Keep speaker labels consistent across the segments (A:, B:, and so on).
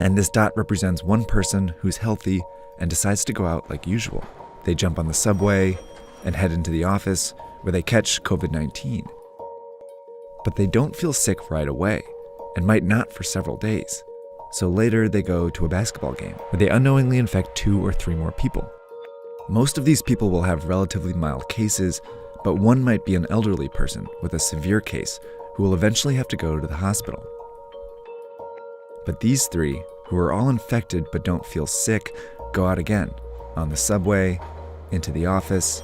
A: And this dot represents one person who's healthy and decides to go out like usual. They jump on the subway and head into the office where they catch COVID-19. But they don't feel sick right away and might not for several days. So later they go to a basketball game where they unknowingly infect 2 or 3 more people. Most of these people will have relatively mild cases, but one might be an elderly person with a severe case who will eventually have to go to the hospital. But these 3, who are all infected but don't feel sick, go out again, on the subway, into the office,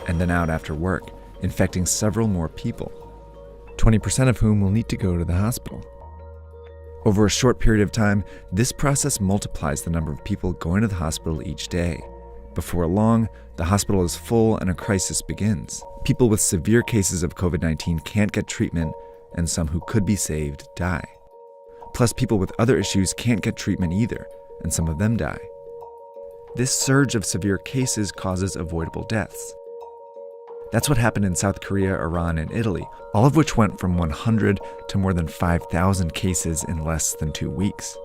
A: and then out after work, infecting several more people, 20% of whom will need to go to the hospital. Over a short period of time, this process multiplies the number of people going to the hospital each day. Before long, the hospital is full and a crisis begins. People with severe cases of COVID-19 can't get treatment, and some who could be saved die. Plus, people with other issues can't get treatment either, and some of them die. This surge of severe cases causes avoidable deaths. That's what happened in South Korea, Iran, and Italy, all of which went from 100 to more than 5,000 cases in less than 2 weeks.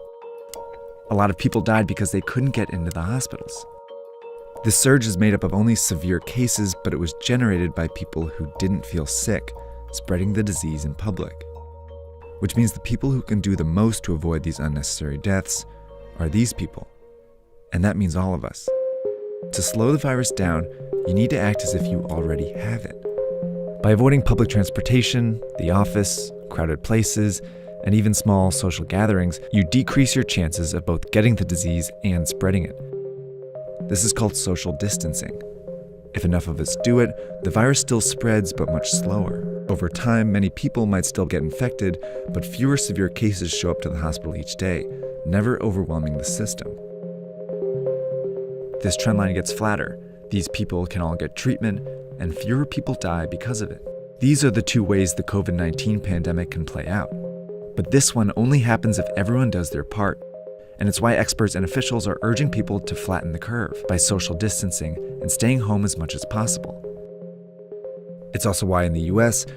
A: A lot of people died because they couldn't get into the hospitals. This surge is made up of only severe cases, but it was generated by people who didn't feel sick, spreading the disease in public. Which means the people who can do the most to avoid these unnecessary deaths are these people. And that means all of us. To slow the virus down, you need to act as if you already have it. By avoiding public transportation, the office, crowded places, and even small social gatherings, you decrease your chances of both getting the disease and spreading it. This is called social distancing. If enough of us do it, the virus still spreads, but much slower. Over time, many people might still get infected, but fewer severe cases show up to the hospital each day, never overwhelming the system. This trend line gets flatter. These people can all get treatment, and fewer people die because of it. These are the 2 ways the COVID-19 pandemic can play out. But this one only happens if everyone does their part. And it's why experts and officials are urging people to flatten the curve by social distancing and staying home as much as possible. It's also why in the US,